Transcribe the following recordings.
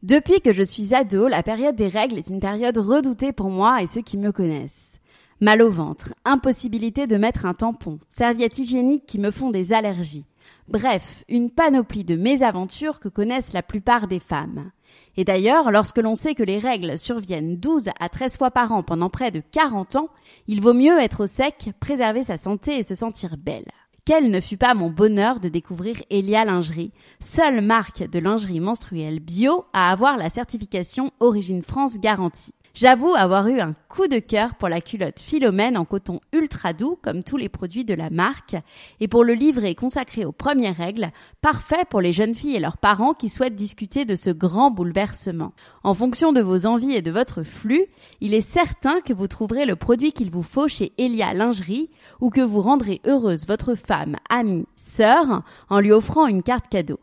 Depuis que je suis ado, la période des règles est une période redoutée pour moi et ceux qui me connaissent. Mal au ventre, impossibilité de mettre un tampon, serviettes hygiéniques qui me font des allergies. Bref, une panoplie de mésaventures que connaissent la plupart des femmes. Et d'ailleurs, lorsque l'on sait que les règles surviennent 12 à 13 fois par an pendant près de 40 ans, il vaut mieux être au sec, préserver sa santé et se sentir belle. Quel ne fut pas mon bonheur de découvrir Elia Lingerie, seule marque de lingerie menstruelle bio à avoir la certification Origine France garantie. J'avoue avoir eu un coup de cœur pour la culotte Philomène en coton ultra doux, comme tous les produits de la marque, et pour le livret consacré aux premières règles, parfait pour les jeunes filles et leurs parents qui souhaitent discuter de ce grand bouleversement. En fonction de vos envies et de votre flux, il est certain que vous trouverez le produit qu'il vous faut chez Elia Lingerie ou que vous rendrez heureuse votre femme, amie, sœur en lui offrant une carte cadeau.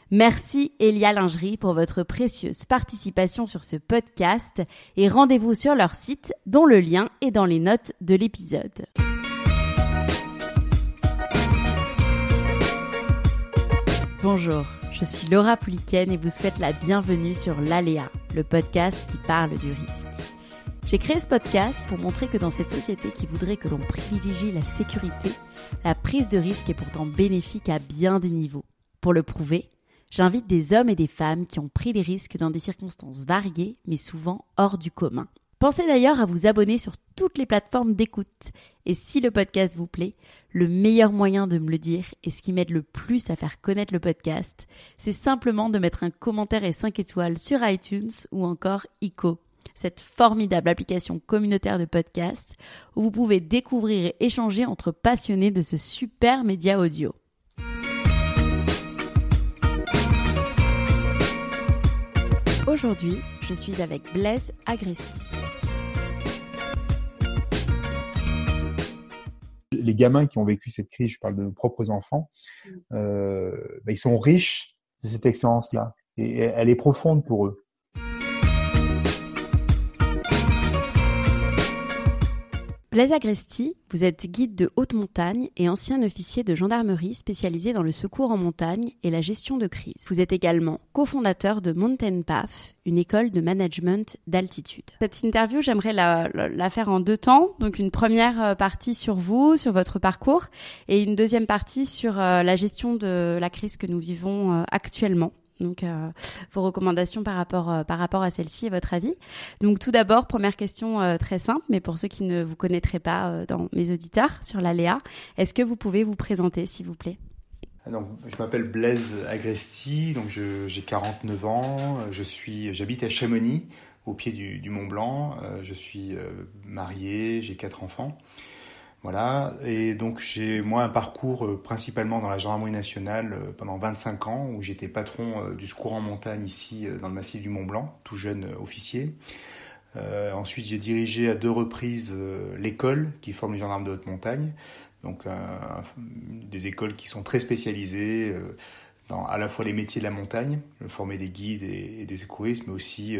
Merci Elia Lingerie pour votre précieuse participation sur ce podcast et rendez-vous sur leur site dont le lien est dans les notes de l'épisode. Bonjour, je suis Laura Pouliken et vous souhaite la bienvenue sur l'Aléa, le podcast qui parle du risque. J'ai créé ce podcast pour montrer que dans cette société qui voudrait que l'on privilégie la sécurité, la prise de risque est pourtant bénéfique à bien des niveaux. Pour le prouver, j'invite des hommes et des femmes qui ont pris des risques dans des circonstances variées, mais souvent hors du commun. Pensez d'ailleurs à vous abonner sur toutes les plateformes d'écoute. Et si le podcast vous plaît, le meilleur moyen de me le dire et ce qui m'aide le plus à faire connaître le podcast, c'est simplement de mettre un commentaire et 5 étoiles sur iTunes ou encore ICO, cette formidable application communautaire de podcast où vous pouvez découvrir et échanger entre passionnés de ce super média audio. Aujourd'hui, je suis avec Blaise Agresti. Les gamins qui ont vécu cette crise, je parle de nos propres enfants, ils sont riches de cette expérience-là. Et elle est profonde pour eux. Blaise Agresti, vous êtes guide de haute montagne et ancien officier de gendarmerie spécialisé dans le secours en montagne et la gestion de crise. Vous êtes également cofondateur de Mountain Path, une école de management d'altitude. Cette interview, j'aimerais la faire en 2 temps. Donc une première partie sur vous, sur votre parcours, et une deuxième partie sur la gestion de la crise que nous vivons actuellement. Donc, vos recommandations par rapport à celle-ci et votre avis. Donc, tout d'abord, première question très simple, mais pour ceux qui ne vous connaîtraient pas dans mes auditeurs sur l'Aléa, est-ce que vous pouvez vous présenter, s'il vous plaît ? Donc, je m'appelle Blaise Agresti, donc j'ai 49 ans, j'habite à Chamonix, au pied du Mont Blanc, je suis marié, j'ai 4 enfants. Voilà, et donc j'ai un parcours principalement dans la gendarmerie nationale pendant 25 ans où j'étais patron du secours en montagne ici dans le massif du Mont Blanc, tout jeune officier. Ensuite j'ai dirigé à 2 reprises l'école qui forme les gendarmes de haute montagne, donc des écoles qui sont très spécialisées dans à la fois les métiers de la montagne, former des guides et des secouristes, mais aussi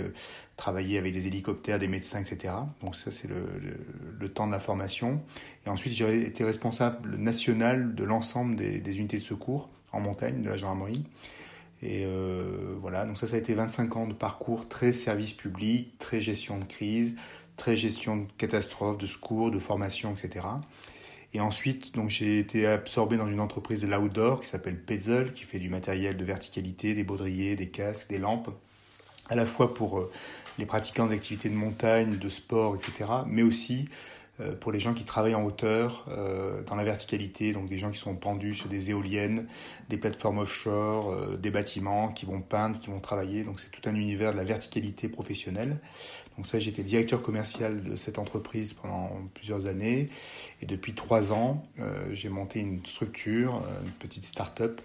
travailler avec des hélicoptères, des médecins, etc. Donc ça, c'est le temps de la formation. Et ensuite, j'ai été responsable national de l'ensemble des unités de secours en montagne de la gendarmerie. Et voilà, donc ça a été 25 ans de parcours très service public, très gestion de crise, très gestion de catastrophes, de secours, de formation, etc. Et ensuite, donc, j'ai été absorbé dans une entreprise de l'outdoor qui s'appelle Petzl, qui fait du matériel de verticalité, des baudriers, des casques, des lampes, à la fois pour les pratiquants d'activités de montagne, de sport, etc., mais aussi pour les gens qui travaillent en hauteur, dans la verticalité, donc des gens qui sont pendus sur des éoliennes, des plateformes offshore, des bâtiments, qui vont peindre, qui vont travailler. Donc c'est tout un univers de la verticalité professionnelle. Donc ça, j'étais directeur commercial de cette entreprise pendant plusieurs années. Et depuis 3 ans, j'ai monté une structure, une petite start-up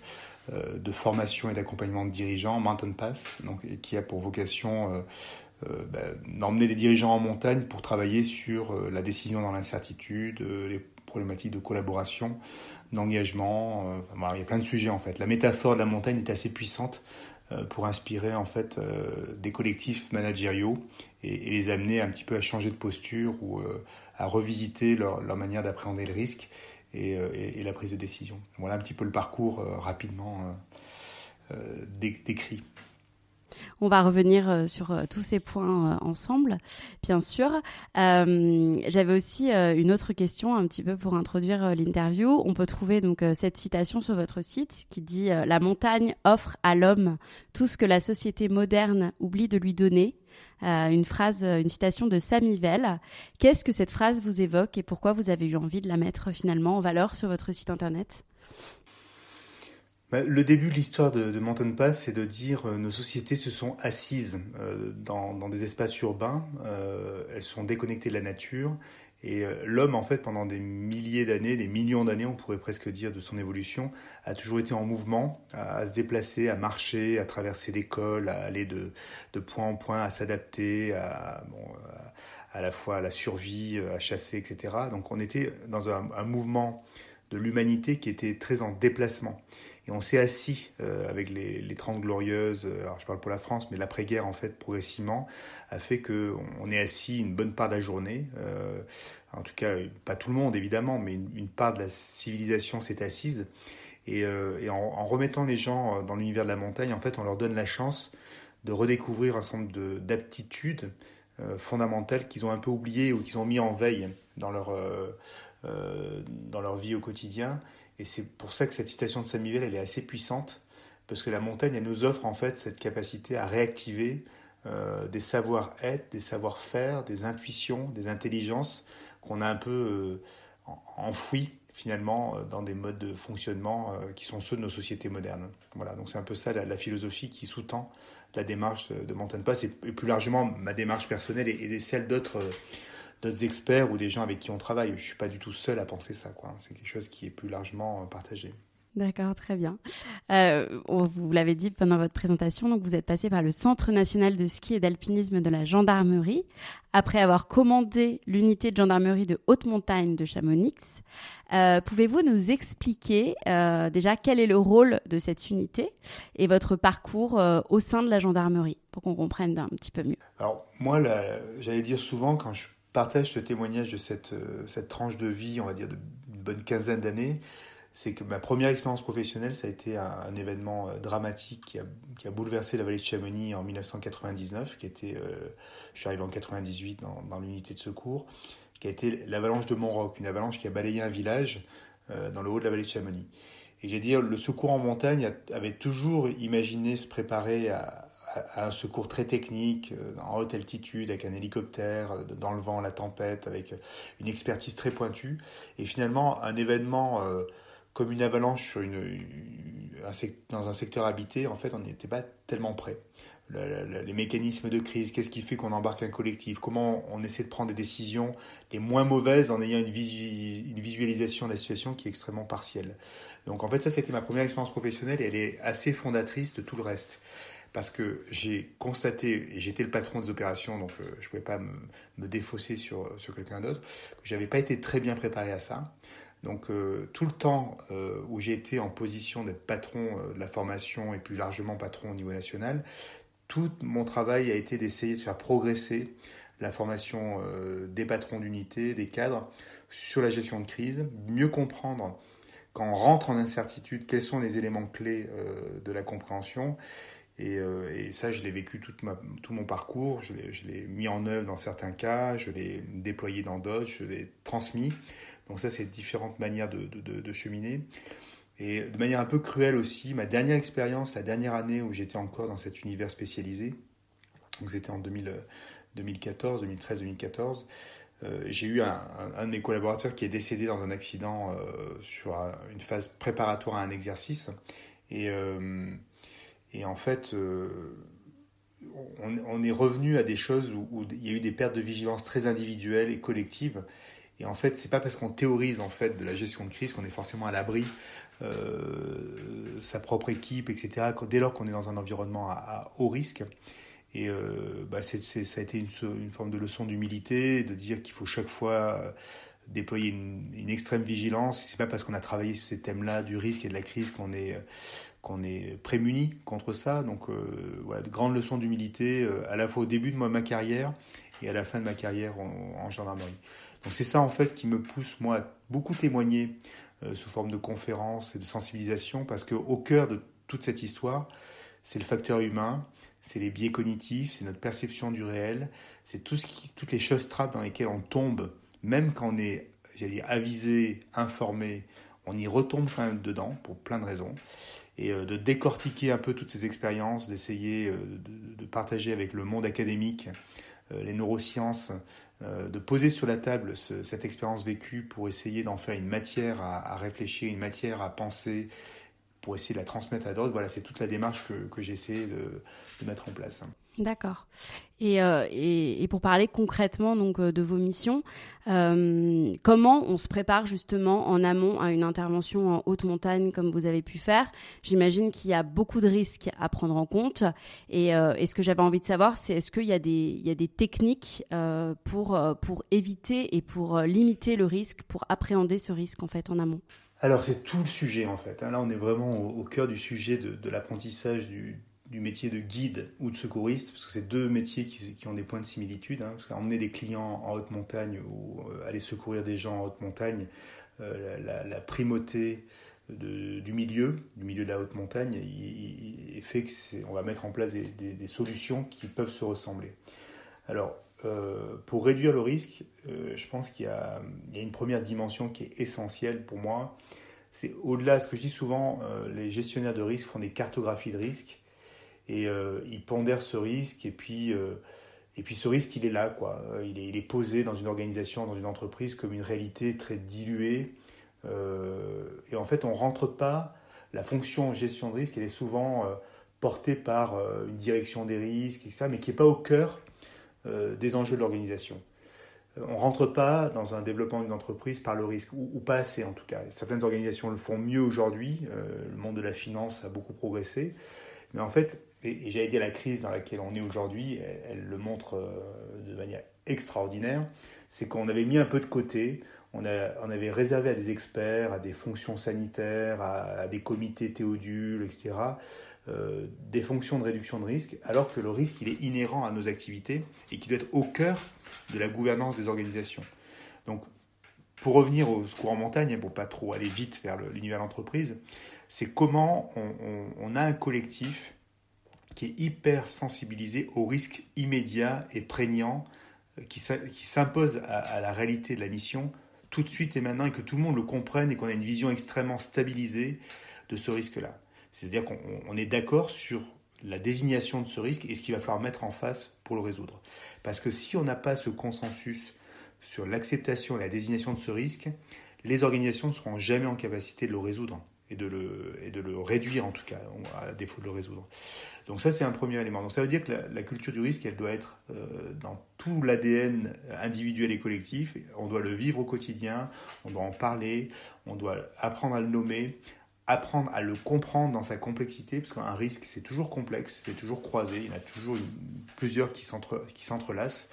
de formation et d'accompagnement de dirigeants, Mountain Path, donc, qui a pour vocation d'emmener des dirigeants en montagne pour travailler sur la décision dans l'incertitude, les problématiques de collaboration, d'engagement. Il y a plein de sujets en fait. La métaphore de la montagne est assez puissante pour inspirer en fait des collectifs managériaux et les amener un petit peu à changer de posture ou à revisiter leur manière d'appréhender le risque et la prise de décision. Voilà un petit peu le parcours rapidement décrit. On va revenir sur tous ces points ensemble, bien sûr. J'avais aussi une autre question un petit peu pour introduire l'interview. On peut trouver donc cette citation sur votre site qui dit La montagne offre à l'homme tout ce que la société moderne oublie de lui donner. Une citation de Samy Vell. Qu'est-ce que cette phrase vous évoque et pourquoi vous avez eu envie de la mettre finalement en valeur sur votre site internet ? Le début de l'histoire de Mountain Pass, c'est de dire nos sociétés se sont assises dans des espaces urbains, elles sont déconnectées de la nature, et l'homme, en fait, pendant des milliers d'années, des millions d'années, on pourrait presque dire, de son évolution, a toujours été en mouvement, à se déplacer, à marcher, à traverser des cols, à aller de point en point, à s'adapter, à la fois à la survie, à chasser, etc. Donc on était dans un mouvement de l'humanité qui était très en déplacement. Et on s'est assis avec les 30 glorieuses, alors je parle pour la France, mais l'après-guerre, en fait, progressivement, a fait qu'on est assis une bonne part de la journée. En tout cas, pas tout le monde, évidemment, mais une part de la civilisation s'est assise. Et en remettant les gens dans l'univers de la montagne, en fait, on leur donne la chance de redécouvrir un certain nombre d'aptitudes fondamentales qu'ils ont un peu oubliées ou qu'ils ont mis en veille dans leur vie au quotidien. Et c'est pour ça que cette citation de Samy Vell, elle est assez puissante, parce que la montagne, elle nous offre en fait cette capacité à réactiver des savoir-être, des savoir-faire, des intuitions, des intelligences qu'on a un peu enfouies finalement dans des modes de fonctionnement qui sont ceux de nos sociétés modernes. Voilà, donc c'est un peu ça la philosophie qui sous-tend la démarche de Mountain Pass et plus largement ma démarche personnelle et celle d'autres experts ou des gens avec qui on travaille. Je ne suis pas du tout seul à penser ça, quoi. C'est quelque chose qui est plus largement partagé. D'accord, très bien. Vous l'avez dit pendant votre présentation, donc vous êtes passé par le Centre national de ski et d'alpinisme de la gendarmerie, après avoir commandé l'unité de gendarmerie de haute montagne de Chamonix. Pouvez-vous nous expliquer déjà quel est le rôle de cette unité et votre parcours au sein de la gendarmerie, pour qu'on comprenne un petit peu mieux? Alors moi, j'allais dire souvent, quand je partage ce témoignage de cette tranche de vie, on va dire d'une bonne quinzaine d'années, c'est que ma première expérience professionnelle, ça a été un événement dramatique qui a bouleversé la vallée de Chamonix en 1999, je suis arrivé en 98 dans l'unité de secours, qui a été l'avalanche de Montroc, une avalanche qui a balayé un village dans le haut de la vallée de Chamonix. Et j'ai dit, le secours en montagne avait toujours imaginé se préparer à un secours très technique, en haute altitude, avec un hélicoptère, dans le vent, la tempête, avec une expertise très pointue. Et finalement, un événement comme une avalanche dans un secteur habité, en fait, on n'était pas tellement prêt. Les mécanismes de crise, qu'est-ce qui fait qu'on embarque un collectif, comment on essaie de prendre des décisions les moins mauvaises en ayant une visualisation de la situation qui est extrêmement partielle. Donc en fait, ça, c'était ma première expérience professionnelle et elle est assez fondatrice de tout le reste. Parce que j'ai constaté, et j'étais le patron des opérations, donc je ne pouvais pas me défausser sur quelqu'un d'autre, que je n'avais pas été très bien préparé à ça. Donc tout le temps où j'ai été en position d'être patron de la formation et plus largement patron au niveau national, tout mon travail a été d'essayer de faire progresser la formation des patrons d'unité, des cadres, sur la gestion de crise, mieux comprendre quand on rentre en incertitude, quels sont les éléments clés de la compréhension. Et ça, je l'ai vécu tout mon parcours, je l'ai mis en œuvre dans certains cas, je l'ai déployé dans d'autres, je l'ai transmis. Donc ça, c'est différentes manières de cheminer. Et de manière un peu cruelle aussi, ma dernière expérience, la dernière année où j'étais encore dans cet univers spécialisé, donc c'était en 2013-2014, j'ai eu un de mes collaborateurs qui est décédé dans un accident sur une phase préparatoire à un exercice. Et en fait, on est revenu à des choses où il y a eu des pertes de vigilance très individuelles et collectives. Et en fait, c'est pas parce qu'on théorise en fait de la gestion de crise qu'on est forcément à l'abri, sa propre équipe, etc. Dès lors qu'on est dans un environnement à haut risque. Et ça a été une forme de leçon d'humilité, de dire qu'il faut chaque fois déployer une extrême vigilance. C'est pas parce qu'on a travaillé sur ces thèmes-là du risque et de la crise qu'on est prémuni contre ça. Donc voilà, de grandes leçons d'humilité à la fois au début de ma carrière et à la fin de ma carrière en gendarmerie. Donc c'est ça en fait qui me pousse moi à beaucoup témoigner sous forme de conférences et de sensibilisation, parce qu'au cœur de toute cette histoire, c'est le facteur humain, c'est les biais cognitifs, c'est notre perception du réel, c'est toutes les choses trappes dans lesquelles on tombe, même quand on est avisé, informé, on y retombe quand même dedans pour plein de raisons. Et de décortiquer un peu toutes ces expériences, d'essayer de partager avec le monde académique, les neurosciences, de poser sur la table cette expérience vécue pour essayer d'en faire une matière à réfléchir, une matière à penser, pour essayer de la transmettre à d'autres. Voilà, c'est toute la démarche que j'ai essayé de mettre en place. D'accord. Et pour parler concrètement donc de vos missions, comment on se prépare justement en amont à une intervention en haute montagne comme vous avez pu faire? J'imagine qu'il y a beaucoup de risques à prendre en compte. Et ce que j'avais envie de savoir, c'est est-ce qu'il y a des techniques pour éviter et pour limiter le risque, pour appréhender ce risque en fait en amont? Alors c'est tout le sujet en fait. Là on est vraiment au cœur du sujet de l'apprentissage du métier de guide ou de secouriste, parce que c'est deux métiers qui ont des points de similitude. Parce qu'emmener des clients en haute montagne ou aller secourir des gens en haute montagne, la primauté du milieu de la haute montagne, il fait qu'on va mettre en place des solutions qui peuvent se ressembler. Alors, pour réduire le risque, je pense qu'il y a une première dimension qui est essentielle pour moi. C'est au-delà de ce que je dis souvent, les gestionnaires de risque font des cartographies de risque et ils pondèrent ce risque et puis ce risque il est là, quoi. Il est posé dans une organisation, dans une entreprise comme une réalité très diluée et en fait on rentre pas. La fonction gestion de risque elle est souvent portée par une direction des risques etc., mais qui n'est pas au cœur des enjeux de l'organisation. On ne rentre pas dans un développement d'une entreprise par le risque, ou pas assez en tout cas. Certaines organisations le font mieux aujourd'hui, le monde de la finance a beaucoup progressé, mais en fait, et j'allais dire la crise dans laquelle on est aujourd'hui, elle le montre de manière extraordinaire, c'est qu'on avait mis un peu de côté, on avait réservé à des experts, à des fonctions sanitaires, à des comités théodules, etc., des fonctions de réduction de risque, alors que le risque il est inhérent à nos activités et qui doit être au cœur de la gouvernance des organisations. Donc, pour revenir au secours en montagne, pour pas trop aller vite vers l'univers de l'entreprise, c'est comment on a un collectif qui est hyper sensibilisé aux risques immédiats et prégnants qui s'impose à la réalité de la mission tout de suite et maintenant, et que tout le monde le comprenne et qu'on a une vision extrêmement stabilisée de ce risque-là. C'est-à-dire qu'on est d'accord sur la désignation de ce risque et ce qu'il va falloir mettre en face pour le résoudre. Parce que si on n'a pas ce consensus sur l'acceptation et la désignation de ce risque, les organisations ne seront jamais en capacité de le résoudre et de le réduire en tout cas, à défaut de le résoudre. Donc ça, c'est un premier élément. Donc ça veut dire que la culture du risque, elle doit être dans tout l'ADN individuel et collectif. On doit le vivre au quotidien, on doit en parler, on doit apprendre à le nommer, apprendre à le comprendre dans sa complexité, parce qu'un risque, c'est toujours complexe, c'est toujours croisé, il y en a toujours plusieurs qui s'entrelacent.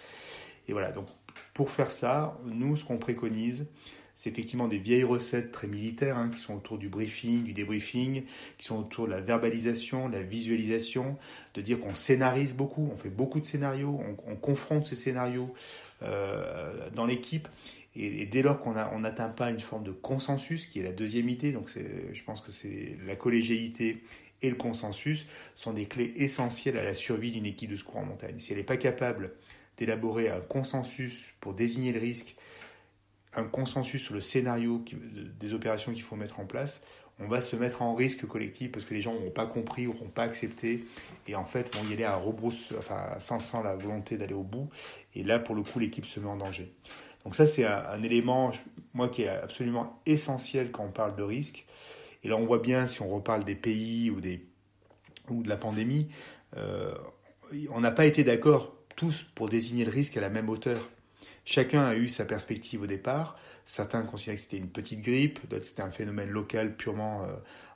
Et voilà, donc pour faire ça, nous, ce qu'on préconise, c'est effectivement des vieilles recettes très militaires qui sont autour du briefing, du débriefing, qui sont autour de la verbalisation, de la visualisation, de dire qu'on scénarise beaucoup, on fait beaucoup de scénarios, on confronte ces scénarios dans l'équipe. Et dès lors qu'on n'atteint pas une forme de consensus, qui est la deuxième idée, donc je pense que c'est la collégialité et le consensus sont des clés essentielles à la survie d'une équipe de secours en montagne. Si elle n'est pas capable d'élaborer un consensus pour désigner le risque, un consensus sur le scénario des opérations qu'il faut mettre en place, on va se mettre en risque collectif parce que les gens n'auront pas compris, n'auront pas accepté et en fait vont y aller à rebrousse, sans la volonté d'aller au bout. Et là, pour le coup, l'équipe se met en danger. Donc ça, c'est un élément, moi, qui est absolument essentiel quand on parle de risque. Et là, on voit bien, si on reparle des pays ou de la pandémie, on n'a pas été d'accord tous pour désigner le risque à la même hauteur. Chacun a eu sa perspective au départ. Certains considéraient que c'était une petite grippe, d'autres c'était un phénomène local purement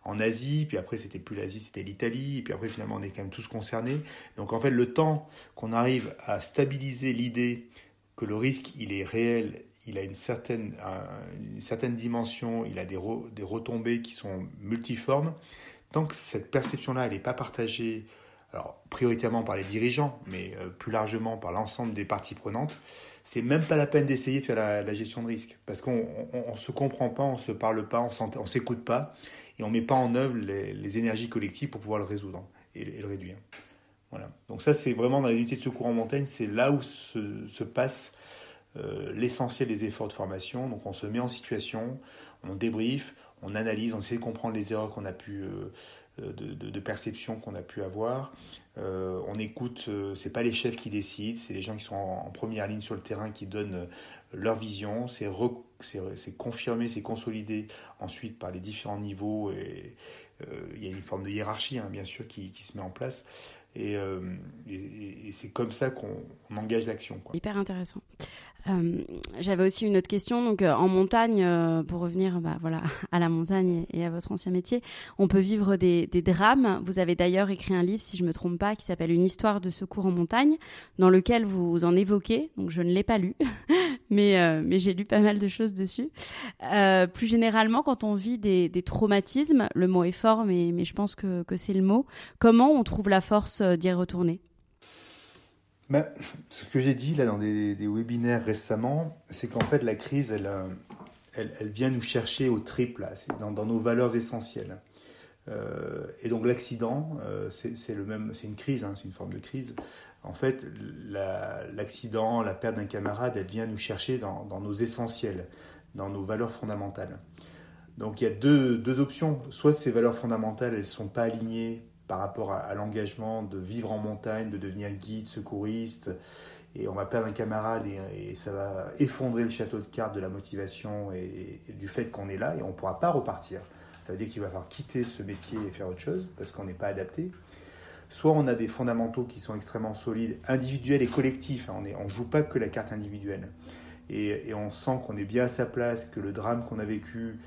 en Asie, puis après c'était plus l'Asie, c'était l'Italie, et puis après finalement on est quand même tous concernés. Donc en fait le temps qu'on arrive à stabiliser l'idée que le risque il est réel, il a une certaine dimension, il a des retombées qui sont multiformes, tant que cette perception-là elle n'est pas partagée, alors prioritairement par les dirigeants, mais plus largement par l'ensemble des parties prenantes, c'est même pas la peine d'essayer de faire la gestion de risque, parce qu'on se comprend pas, on se parle pas, on s'écoute pas, et on met pas en œuvre les énergies collectives pour pouvoir le résoudre et le réduire. Voilà. Donc ça, c'est vraiment dans les unités de secours en montagne, c'est là où se passe l'essentiel des efforts de formation. Donc on se met en situation, on débriefe, on analyse, on essaie de comprendre les erreurs qu'on a pu de perception qu'on a pu avoir. On écoute, c'est pas les chefs qui décident, c'est les gens qui sont en première ligne sur le terrain qui donnent leur vision. C'est confirmé, c'est consolidé ensuite par les différents niveaux. Et il y a une forme de hiérarchie, hein, bien sûr, qui se met en place. Et c'est comme ça qu'on engage l'action, quoi. Hyper intéressant. J'avais aussi une autre question. Donc, en montagne, pour revenir à la montagne et à votre ancien métier, on peut vivre des drames. Vous avez d'ailleurs écrit un livre, si je ne me trompe pas, qui s'appelle Une histoire de secours en montagne, dans lequel vous en évoquez. Donc, je ne l'ai pas lu, mais j'ai lu pas mal de choses dessus. Plus généralement, quand on vit des traumatismes, le mot est fort, mais je pense que c'est le mot. Comment on trouve la force d'y retourner ? Ben, ce que j'ai dit là dans des webinaires récemment, c'est qu'en fait la crise, elle vient nous chercher au triple, là, c'est dans nos valeurs essentielles. Et donc l'accident, c'est une crise, hein, c'est une forme de crise. En fait, l'accident, la perte d'un camarade, elle vient nous chercher dans nos essentiels, dans nos valeurs fondamentales. Donc il y a deux options. Soit ces valeurs fondamentales, elles ne sont pas alignées par rapport à l'engagement de vivre en montagne, de devenir guide, secouriste, et on va perdre un camarade et ça va effondrer le château de cartes de la motivation et du fait qu'on est là et on ne pourra pas repartir. Ça veut dire qu'il va falloir quitter ce métier et faire autre chose parce qu'on n'est pas adapté. Soit on a des fondamentaux qui sont extrêmement solides, individuels et collectifs. On ne joue pas que la carte individuelle. Et on sent qu'on est bien à sa place, que le drame qu'on a vécu,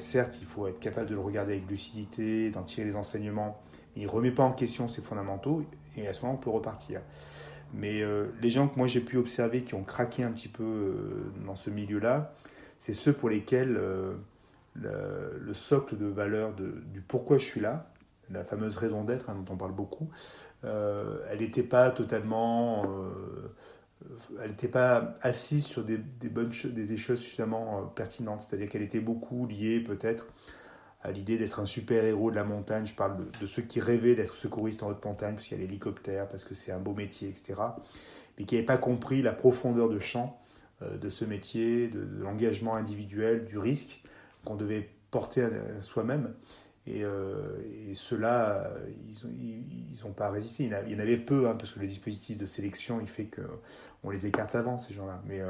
certes, il faut être capable de le regarder avec lucidité, d'en tirer les enseignements. Il ne remet pas en question ses fondamentaux et à ce moment, on peut repartir. Mais les gens que moi j'ai pu observer qui ont craqué un petit peu dans ce milieu-là, c'est ceux pour lesquels le socle de valeur du pourquoi je suis là, la fameuse raison d'être, hein, dont on parle beaucoup, elle n'était pas totalement... elle n'était pas assise sur des choses suffisamment pertinentes. C'est-à-dire qu'elle était beaucoup liée peut-être à l'idée d'être un super-héros de la montagne. Je parle de ceux qui rêvaient d'être secouristes en haute montagne, parce qu'il y a l'hélicoptère, parce que c'est un beau métier, etc. Mais qui n'avaient pas compris la profondeur de champ de ce métier, de l'engagement individuel, du risque qu'on devait porter à soi-même. Et ceux-là, ils n'ont pas résisté. Il y en avait peu, hein, parce que le dispositif de sélection, il fait qu'on les écarte avant, ces gens-là. Mais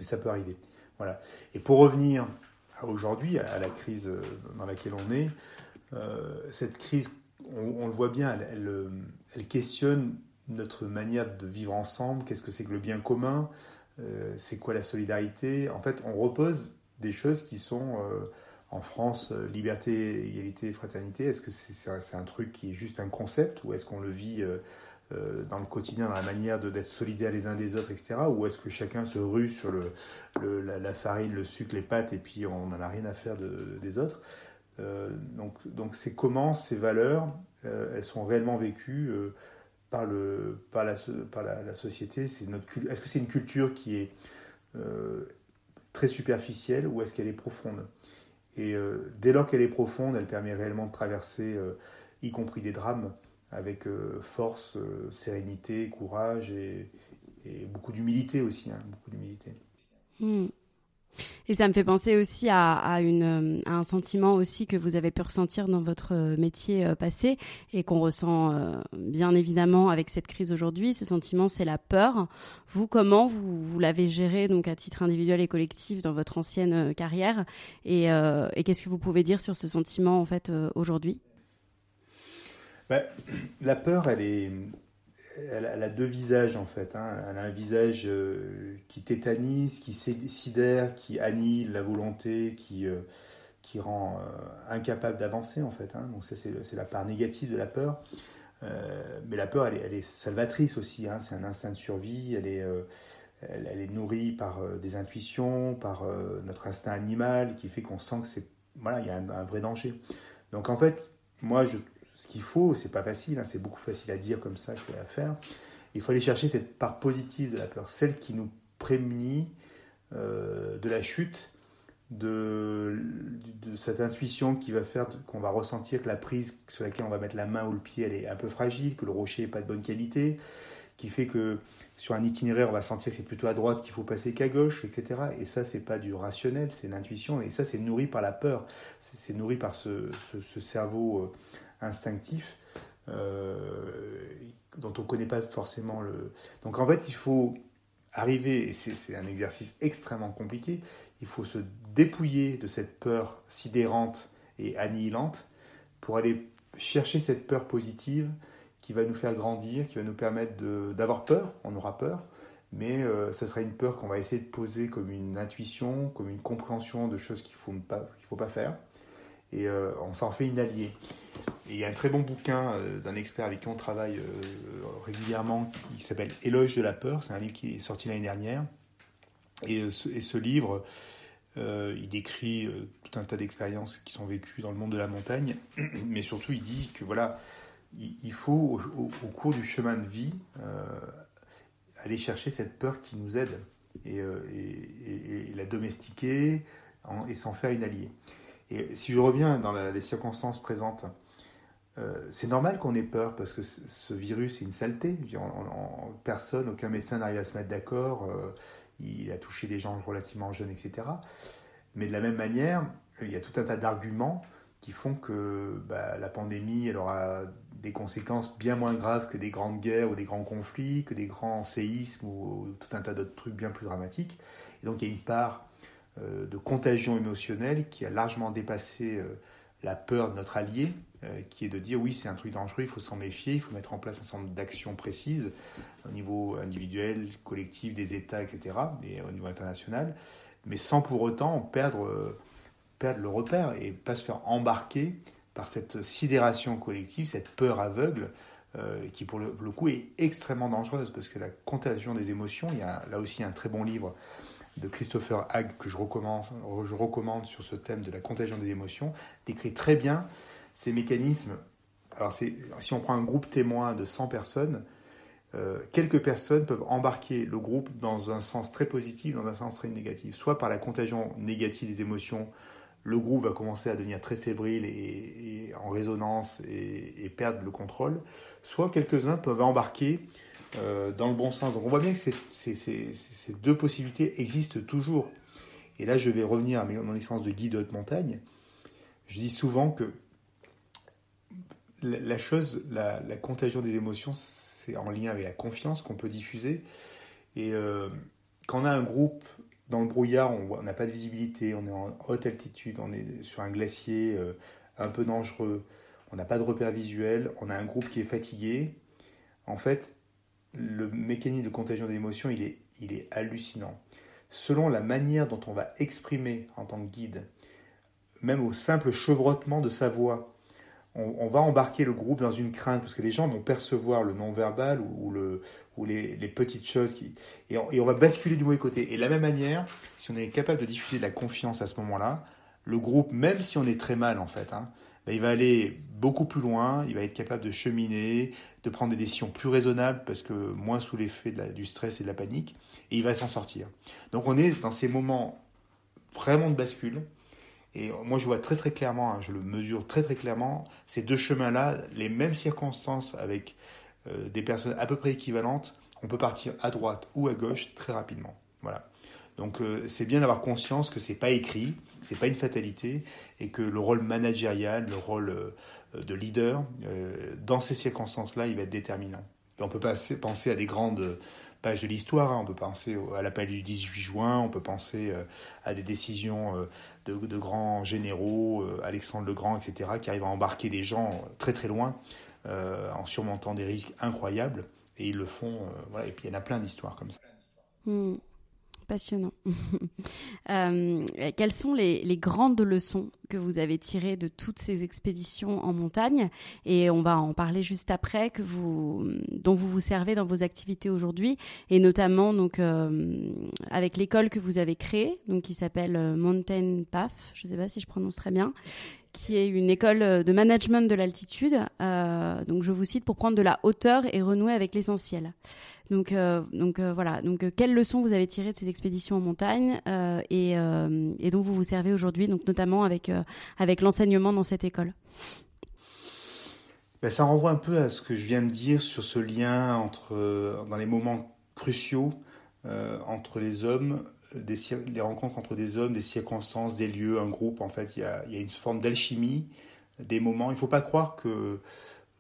ça peut arriver. Voilà. Et pour revenir à aujourd'hui, à la crise dans laquelle on est, cette crise, on le voit bien, elle questionne notre manière de vivre ensemble. Qu'est-ce que c'est que le bien commun ? C'est quoi la solidarité ? En fait, on repose des choses qui sont... en France, liberté, égalité, fraternité, est-ce que c'est un truc qui est juste un concept ou est-ce qu'on le vit dans le quotidien, dans la manière d'être solidaires les uns des autres, etc. Ou est-ce que chacun se rue sur la farine, le sucre, les pâtes et puis on n'en a rien à faire des autres. Donc c'est comment ces valeurs, elles sont réellement vécues par la société. Est-ce que c'est une culture qui est très superficielle ou est-ce qu'elle est profonde ? Et dès lors qu'elle est profonde, elle permet réellement de traverser, y compris des drames, avec force, sérénité, courage et beaucoup d'humilité aussi. Hein, beaucoup d'humilité. Et ça me fait penser aussi à un sentiment aussi que vous avez pu ressentir dans votre métier passé et qu'on ressent bien évidemment avec cette crise aujourd'hui. Ce sentiment, c'est la peur. Vous, comment vous l'avez géré donc à titre individuel et collectif dans votre ancienne carrière et qu'est-ce que vous pouvez dire sur ce sentiment en fait aujourd'hui ? La peur, elle a deux visages en fait. Hein. Elle a un visage qui tétanise, qui sidère, qui annihile la volonté, qui rend incapable d'avancer en fait. Hein. Donc ça c'est la part négative de la peur. Mais la peur, elle est salvatrice aussi. Hein. C'est un instinct de survie. Elle est nourrie par des intuitions, par notre instinct animal, qui fait qu'on sent que il y a un vrai danger. Donc en fait, moi ce qu'il faut, c'est pas facile, hein, c'est beaucoup facile à dire comme ça qu'à faire. Il faut aller chercher cette part positive de la peur, celle qui nous prémunit de la chute, de cette intuition qui va faire qu'on va ressentir que la prise sur laquelle on va mettre la main ou le pied, elle est un peu fragile, que le rocher n'est pas de bonne qualité, qui fait que sur un itinéraire, on va sentir que c'est plutôt à droite qu'il faut passer qu'à gauche, etc. Et ça, c'est pas du rationnel, c'est l'intuition. Et ça, c'est nourri par la peur. C'est nourri par ce cerveau instinctif dont on ne connaît pas forcément le... Donc en fait, il faut arriver, et c'est un exercice extrêmement compliqué, il faut se dépouiller de cette peur sidérante et annihilante pour aller chercher cette peur positive qui va nous faire grandir, qui va nous permettre d'avoir peur, on aura peur, mais ça sera une peur qu'on va essayer de poser comme une intuition, comme une compréhension de choses qu'il faut pas faire, et on s'en fait une alliée. Et il y a un très bon bouquin d'un expert avec qui on travaille régulièrement qui s'appelle Éloge de la peur, c'est un livre qui est sorti l'année dernière, et ce livre, il décrit tout un tas d'expériences qui sont vécues dans le monde de la montagne, mais surtout il dit que voilà, il faut au cours du chemin de vie aller chercher cette peur qui nous aide et la domestiquer et s'en faire une alliée. Et si je reviens dans les circonstances présentes, c'est normal qu'on ait peur parce que ce virus est une saleté. Personne, aucun médecin n'arrive à se mettre d'accord. Il a touché des gens relativement jeunes, etc. Mais de la même manière, il y a tout un tas d'arguments qui font que la pandémie, elle aura des conséquences bien moins graves que des grandes guerres ou des grands conflits, que des grands séismes ou tout un tas d'autres trucs bien plus dramatiques. Et donc il y a une part de contagion émotionnelle qui a largement dépassé la peur de notre allié, qui est de dire oui, c'est un truc dangereux, il faut s'en méfier, il faut mettre en place un certain nombre d'actions précises au niveau individuel, collectif, des États, etc., et au niveau international, mais sans pour autant perdre le repère et pas se faire embarquer par cette sidération collective, cette peur aveugle, qui pour le coup est extrêmement dangereuse, parce que la contagion des émotions, il y a là aussi un très bon livre de Christopher Hag que je recommande sur ce thème de la contagion des émotions, décrit très bien ces mécanismes. Alors si on prend un groupe témoin de 100 personnes, quelques personnes peuvent embarquer le groupe dans un sens très positif, dans un sens très négatif. Soit par la contagion négative des émotions, le groupe va commencer à devenir très fébrile et en résonance et perdre le contrôle. Soit quelques-uns peuvent embarquer dans le bon sens. Donc on voit bien que ces deux possibilités existent toujours. Et là, je vais revenir à mon expérience de guide de haute montagne. Je dis souvent que la contagion des émotions, c'est en lien avec la confiance qu'on peut diffuser. Et quand on a un groupe dans le brouillard, on n'a pas de visibilité, on est en haute altitude, on est sur un glacier un peu dangereux, on n'a pas de repère visuel, on a un groupe qui est fatigué. En fait, le mécanisme de contagion des émotions, il est hallucinant. Selon la manière dont on va exprimer en tant que guide, même au simple chevrotement de sa voix, on va embarquer le groupe dans une crainte, parce que les gens vont percevoir le non-verbal ou les petites choses, et on va basculer du mauvais côté. Et de la même manière, si on est capable de diffuser de la confiance à ce moment-là, le groupe, même si on est très mal en fait, il va aller beaucoup plus loin, il va être capable de cheminer, de prendre des décisions plus raisonnables, parce que moins sous l'effet du stress et de la panique, et il va s'en sortir. Donc on est dans ces moments vraiment de bascule. Et moi, je vois très très clairement, je le mesure très très clairement, ces deux chemins-là, les mêmes circonstances avec des personnes à peu près équivalentes, on peut partir à droite ou à gauche très rapidement. Voilà. Donc c'est bien d'avoir conscience que c'est pas écrit, c'est pas une fatalité, et que le rôle managérial, le rôle de leader, dans ces circonstances-là, il va être déterminant. Et on peut penser à des grandes pages de l'histoire, on peut penser à l'appel du 18 juin, on peut penser à des décisions de grands généraux, Alexandre le Grand, etc., qui arrivent à embarquer des gens très très loin, en surmontant des risques incroyables, et ils le font, voilà. Et puis il y en a plein d'histoires comme ça. Passionnant. Quelles sont les grandes leçons que vous avez tirées de toutes ces expéditions en montagne? Et on va en parler juste après, dont vous vous servez dans vos activités aujourd'hui, et notamment donc, avec l'école que vous avez créée, donc, qui s'appelle Mountain Path, je ne sais pas si je prononce très bien, qui est une école de management de l'altitude. Donc, je vous cite, pour prendre de la hauteur et renouer avec l'essentiel. Donc, voilà. Donc, quelles leçons vous avez tirées de ces expéditions en montagne et dont vous vous servez aujourd'hui, donc notamment avec l'enseignement dans cette école? Ça renvoie un peu à ce que je viens de dire sur ce lien dans les moments cruciaux entre les hommes, des rencontres entre des hommes, des circonstances, des lieux, un groupe. En fait, il y a une forme d'alchimie des moments. Il ne faut pas croire que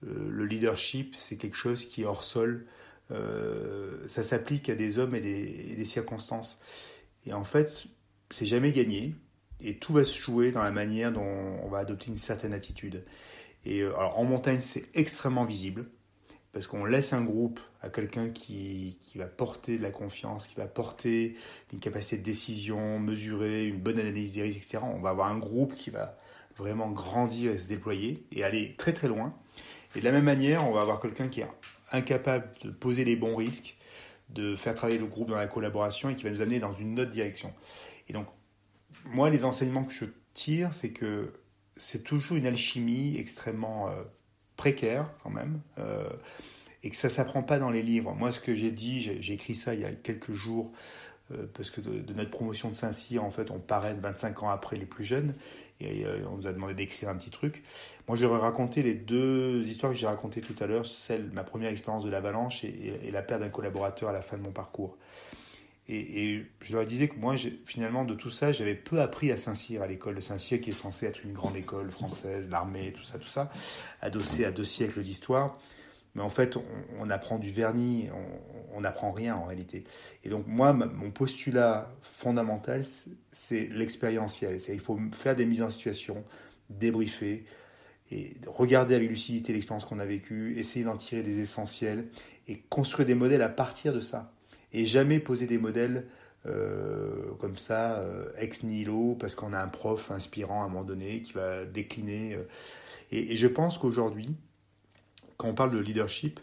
le leadership, c'est quelque chose qui est hors sol. Ça s'applique à des hommes et des circonstances. Et en fait, c'est jamais gagné. Et tout va se jouer dans la manière dont on va adopter une certaine attitude. Et alors, en montagne, c'est extrêmement visible. Parce qu'on laisse un groupe à quelqu'un qui va porter de la confiance, qui va porter une capacité de décision mesurée, une bonne analyse des risques, etc. On va avoir un groupe qui va vraiment grandir et se déployer et aller très très loin. Et de la même manière, on va avoir quelqu'un qui est incapable de poser les bons risques, de faire travailler le groupe dans la collaboration et qui va nous amener dans une autre direction. Et donc, moi, les enseignements que je tire, c'est que c'est toujours une alchimie extrêmement précaire quand même, et que ça ne s'apprend pas dans les livres. Moi, ce que j'ai dit, j'ai écrit ça il y a quelques jours, parce que de notre promotion de Saint-Cyr, en fait, on parraine 25 ans après les plus jeunes, et on nous a demandé d'écrire un petit truc. Moi, j'aurais raconté les deux histoires que j'ai racontées tout à l'heure, ma première expérience de l'avalanche et la perte d'un collaborateur à la fin de mon parcours. Et je leur disais que moi, finalement, de tout ça, j'avais peu appris à Saint-Cyr, à l'école de Saint-Cyr, qui est censée être une grande école française, l'armée, tout ça, adossée à 2 siècles d'histoire. Mais en fait, on apprend du vernis, on n'apprend rien en réalité. Et donc moi, mon postulat fondamental, c'est l'expérientiel. Il faut faire des mises en situation, débriefer, et regarder avec lucidité l'expérience qu'on a vécue, essayer d'en tirer des essentiels, et construire des modèles à partir de ça. Et jamais poser des modèles comme ça, ex nihilo, parce qu'on a un prof inspirant à un moment donné qui va décliner. Et je pense qu'aujourd'hui, quand on parle de leadership,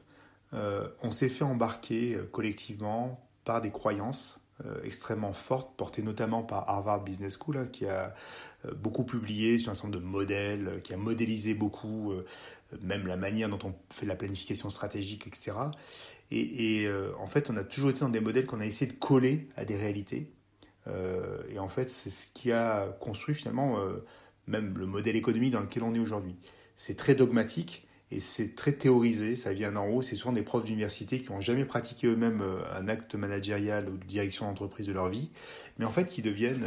on s'est fait embarquer collectivement par des croyances extrêmement fortes, portées notamment par Harvard Business School, hein, qui a beaucoup publié sur un certain nombre de modèles, qui a modélisé beaucoup, même la manière dont on fait la planification stratégique, etc. Et en fait, on a toujours été dans des modèles qu'on a essayé de coller à des réalités. Et en fait, c'est ce qui a construit finalement même le modèle économique dans lequel on est aujourd'hui. C'est très dogmatique et c'est très théorisé, ça vient d'en haut. C'est souvent des profs d'université qui n'ont jamais pratiqué eux-mêmes un acte managérial ou de direction d'entreprise de leur vie, mais en fait qui deviennent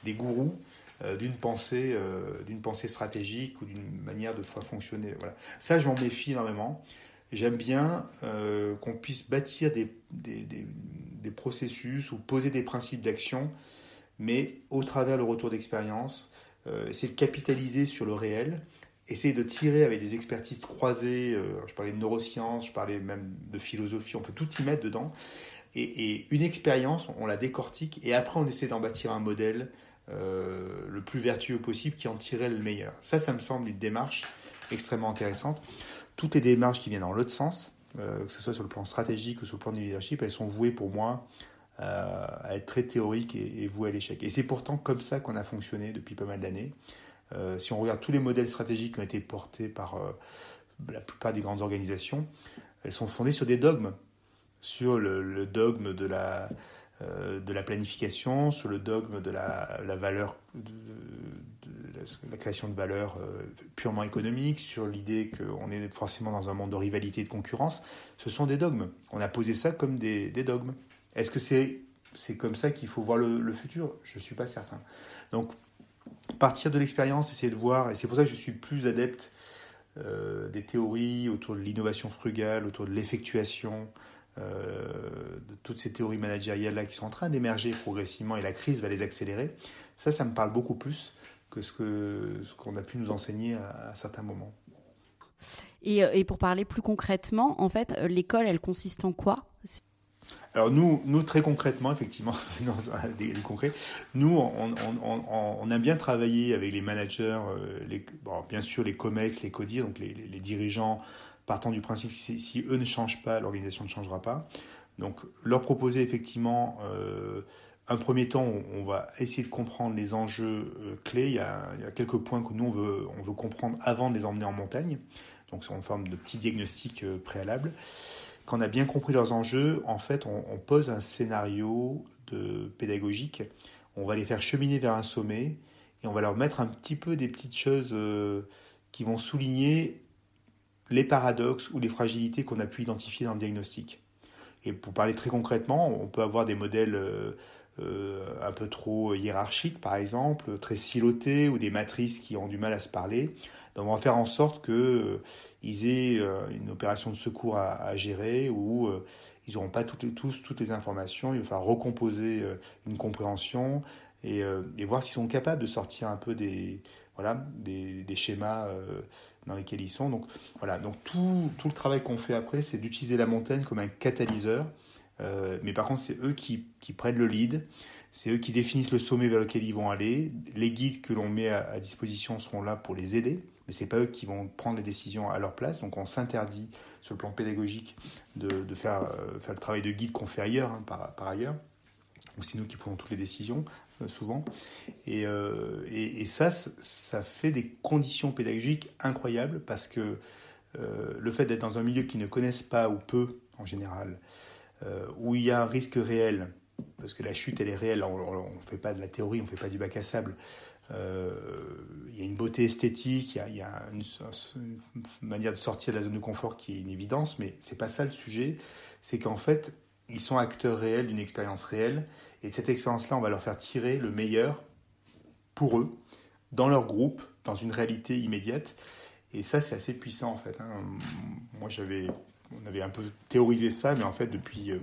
des gourous d'une pensée stratégique ou d'une manière de faire fonctionner. Voilà. Ça, je m'en méfie énormément. J'aime bien qu'on puisse bâtir des processus ou poser des principes d'action, mais au travers le retour d'expérience, essayer de capitaliser sur le réel, essayer de tirer avec des expertises croisées, je parlais de neurosciences, je parlais même de philosophie, on peut tout y mettre dedans, et une expérience, on la décortique, et après on essaie d'en bâtir un modèle le plus vertueux possible qui en tirerait le meilleur. Ça me semble une démarche extrêmement intéressante. Toutes les démarches qui viennent dans l'autre sens, que ce soit sur le plan stratégique ou sur le plan du leadership, elles sont vouées pour moi à être très théoriques et vouées à l'échec. Et c'est pourtant comme ça qu'on a fonctionné depuis pas mal d'années. Si on regarde tous les modèles stratégiques qui ont été portés par la plupart des grandes organisations, elles sont fondées sur des dogmes, sur le dogme de la planification, sur le dogme de la valeur, de la création de valeur purement économique, sur l'idée qu'on est forcément dans un monde de rivalité et de concurrence. Ce sont des dogmes. On a posé ça comme des dogmes. Est-ce que c'est comme ça qu'il faut voir le futur ? Je ne suis pas certain. Donc, partir de l'expérience, essayer de voir, et c'est pour ça que je suis plus adepte des théories autour de l'innovation frugale, autour de l'effectuation, de toutes ces théories managériales-là qui sont en train d'émerger progressivement, et la crise va les accélérer. Ça me parle beaucoup plus que ce qu'on a pu nous enseigner à certains moments. Et pour parler plus concrètement, en fait, l'école, elle consiste en quoi ? Alors nous très concrètement, effectivement, dans des concrets, nous on aime bien travailler avec les managers, bien sûr les COMEX, les CODIR, donc les dirigeants, partant du principe que si eux ne changent pas, l'organisation ne changera pas. Donc leur proposer effectivement un premier temps, on va essayer de comprendre les enjeux clés. Il y a quelques points que nous, on veut comprendre avant de les emmener en montagne. Donc, c'est en forme de petit diagnostic préalable. Quand on a bien compris leurs enjeux, en fait, on pose un scénario pédagogique. On va les faire cheminer vers un sommet et on va leur mettre un petit peu des petites choses qui vont souligner les paradoxes ou les fragilités qu'on a pu identifier dans le diagnostic. Et pour parler très concrètement, on peut avoir des modèles un peu trop hiérarchiques, par exemple, très silotés, ou des matrices qui ont du mal à se parler. Donc on va faire en sorte qu'ils aient une opération de secours à gérer, où ils n'auront pas toutes les informations. Il va falloir recomposer une compréhension et voir s'ils sont capables de sortir un peu des schémas dans lesquels ils sont. Donc voilà, donc tout le travail qu'on fait après, c'est d'utiliser la montagne comme un catalyseur. Mais par contre, c'est eux qui prennent le lead, c'est eux qui définissent le sommet vers lequel ils vont aller. Les guides que l'on met à disposition seront là pour les aider, mais c'est pas eux qui vont prendre les décisions à leur place. Donc on s'interdit sur le plan pédagogique de faire le travail de guide qu'on fait ailleurs, par ailleurs. Ou c'est nous qui prenons toutes les décisions, souvent. Et ça fait des conditions pédagogiques incroyables, parce que le fait d'être dans un milieu qu'ils ne connaissent pas, ou peu en général, où il y a un risque réel, parce que la chute elle est réelle, on ne fait pas de la théorie, on ne fait pas du bac à sable, il y a une beauté esthétique, il y a une manière de sortir de la zone de confort qui est une évidence, mais c'est pas ça le sujet. C'est qu'en fait ils sont acteurs réels d'une expérience réelle, et de cette expérience-là on va leur faire tirer le meilleur pour eux, dans leur groupe, dans une réalité immédiate. Et ça c'est assez puissant en fait. Moi on avait un peu théorisé ça, mais en fait, depuis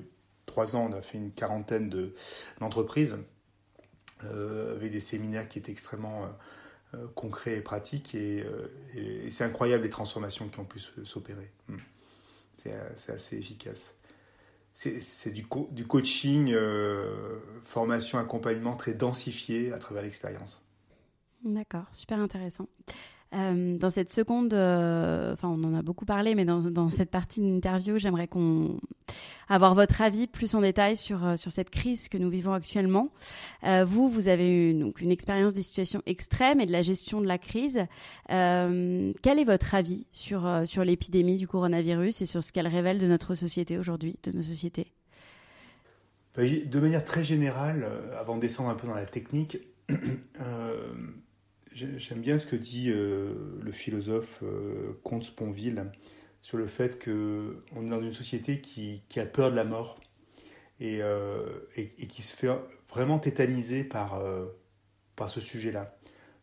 3 ans, on a fait une quarantaine d'entreprises avec des séminaires qui étaient extrêmement concrets et pratiques. Et c'est incroyable les transformations qui ont pu s'opérer. C'est assez efficace. C'est du coaching, formation, accompagnement très densifié à travers l'expérience. D'accord, super intéressant. Dans cette seconde, on en a beaucoup parlé, mais dans cette partie de l'interview, j'aimerais avoir votre avis plus en détail sur cette crise que nous vivons actuellement. Vous avez eu donc une expérience des situations extrêmes et de la gestion de la crise. Quel est votre avis sur l'épidémie du coronavirus et sur ce qu'elle révèle de notre société aujourd'hui, de nos sociétés ? De manière très générale, avant de descendre un peu dans la technique, j'aime bien ce que dit le philosophe Comte Sponville sur le fait qu'on est dans une société qui a peur de la mort et qui se fait vraiment tétaniser par ce sujet-là.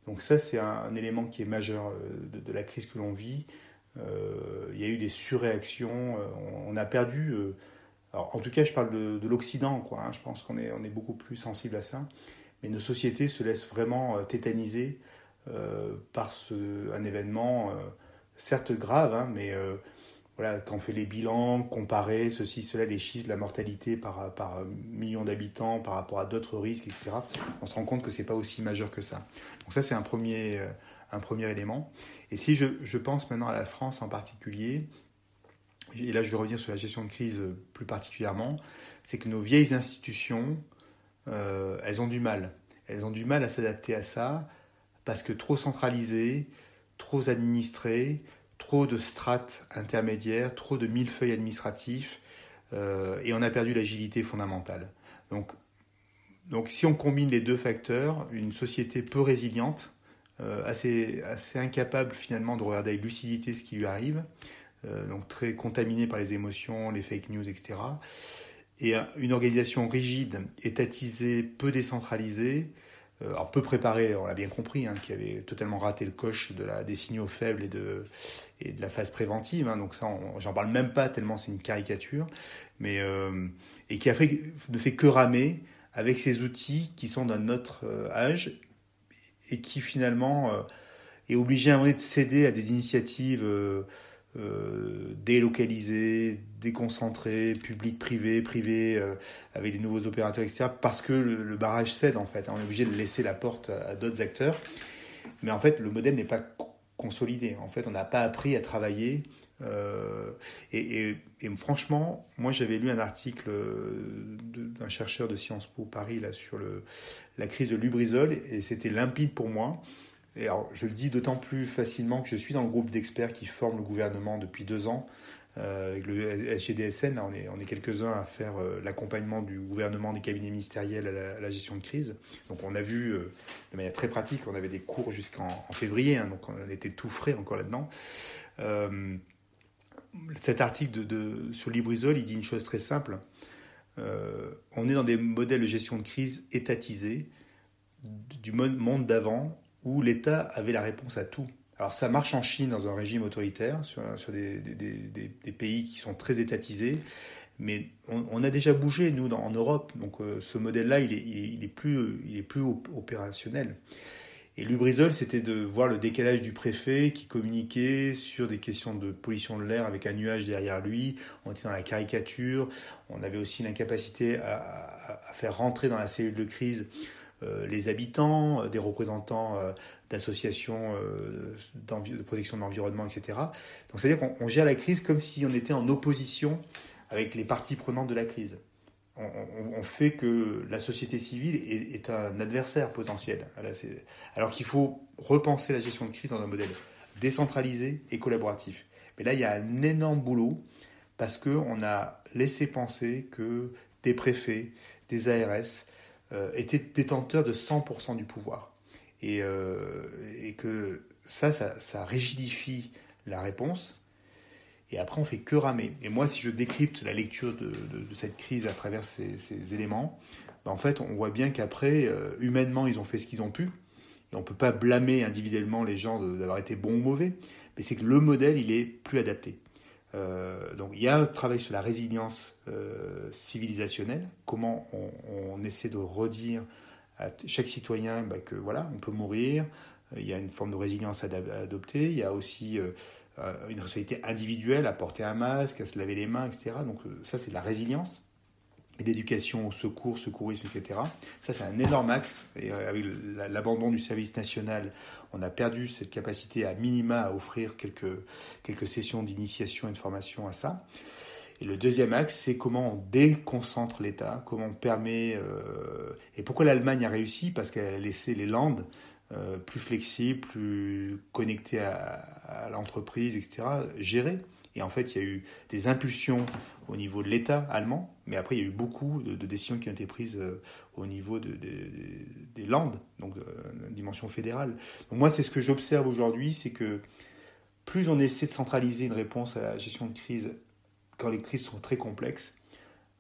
Donc ça, c'est un élément qui est majeur de la crise que l'on vit. Il y a eu des surréactions, on a perdu... alors, en tout cas, je parle de l'Occident, quoi. Je pense qu'on est beaucoup plus sensible à ça. Mais nos sociétés se laissent vraiment tétaniser par un événement certes grave, mais voilà, quand on fait les bilans, comparer ceci, cela, les chiffres de la mortalité par million d'habitants par rapport à d'autres risques, etc., on se rend compte que c'est pas aussi majeur que ça. Donc ça, c'est un premier élément. Et si je pense maintenant à la France en particulier, et là je vais revenir sur la gestion de crise plus particulièrement, c'est que nos vieilles institutions, elles ont du mal. Elles ont du mal à s'adapter à ça, parce que trop centralisées, trop administrées, trop de strates intermédiaires, trop de millefeuilles administratifs, et on a perdu l'agilité fondamentale. Donc si on combine les deux facteurs, une société peu résiliente, assez incapable finalement de regarder avec lucidité ce qui lui arrive, donc très contaminée par les émotions, les fake news, etc., et une organisation rigide, étatisée, peu décentralisée, alors peu préparée, on l'a bien compris, qui avait totalement raté le coche des signaux faibles et de la phase préventive. Donc ça, j'en parle même pas tellement c'est une caricature, mais et qui ne fait que ramer avec ces outils qui sont d'un autre âge et qui finalement est obligé à un moment donné de céder à des initiatives délocalisées, déconcentrées, public-privé, privé avec des nouveaux opérateurs, etc. Parce que le barrage cède en fait. On est obligé de laisser la porte à d'autres acteurs. Mais en fait, le modèle n'est pas consolidé. En fait, on n'a pas appris à travailler Et franchement, moi j'avais lu un article d'un chercheur de Sciences Po Paris là, sur la crise de Lubrizol, et c'était limpide pour moi. Et alors, je le dis d'autant plus facilement que je suis dans le groupe d'experts qui forment le gouvernement depuis 2 ans. Avec le SGDSN, là, on est quelques-uns à faire l'accompagnement du gouvernement, des cabinets ministériels à la gestion de crise. Donc on a vu de manière très pratique, on avait des cours jusqu'en février, hein, donc on était tout frais encore là-dedans. Cet article sur Lubrizol, il dit une chose très simple. On est dans des modèles de gestion de crise étatisés du monde d'avant, où l'État avait la réponse à tout. Alors ça marche en Chine dans un régime autoritaire, sur des pays qui sont très étatisés, mais on a déjà bougé, nous, en Europe. Donc ce modèle-là, il est plus opérationnel. Et Lubrizol, c'était de voir le décalage du préfet qui communiquait sur des questions de pollution de l'air avec un nuage derrière lui. On était dans la caricature. On avait aussi l'incapacité à faire rentrer dans la cellule de crise les habitants, des représentants d'associations de protection de l'environnement, etc. Donc c'est-à-dire qu'on gère la crise comme si on était en opposition avec les parties prenantes de la crise. On fait que la société civile est un adversaire potentiel. Alors qu'il faut repenser la gestion de crise dans un modèle décentralisé et collaboratif. Mais là, il y a un énorme boulot parce qu'on a laissé penser que des préfets, des ARS, étaient détenteurs de 100% du pouvoir. Et que ça rigidifie la réponse. Et après, on fait que ramer. Et moi, si je décrypte la lecture de cette crise à travers ces éléments, ben en fait, on voit bien qu'après, humainement, ils ont fait ce qu'ils ont pu. Et on ne peut pas blâmer individuellement les gens d'avoir été bons ou mauvais. Mais c'est que le modèle, il est plus adapté. Donc il y a un travail sur la résilience civilisationnelle, comment on essaie de redire à chaque citoyen que voilà, on peut mourir, il y a une forme de résilience à adopter, il y a aussi une responsabilité individuelle à porter un masque, à se laver les mains, etc. Donc ça c'est de la résilience. Et l'éducation au secours, secourisme, etc. Ça, c'est un énorme axe. Et avec l'abandon du service national, on a perdu cette capacité à minima à offrir quelques sessions d'initiation et de formation à ça. Et le deuxième axe, c'est comment on déconcentre l'État, comment on permet... et pourquoi l'Allemagne a réussi? Parce qu'elle a laissé les Landes plus flexibles, plus connectés à l'entreprise, etc., gérer. Et en fait, il y a eu des impulsions au niveau de l'État allemand, mais après, il y a eu beaucoup de décisions qui ont été prises au niveau des Landes, donc dimension fédérale. Donc moi, c'est ce que j'observe aujourd'hui, c'est que plus on essaie de centraliser une réponse à la gestion de crise quand les crises sont très complexes,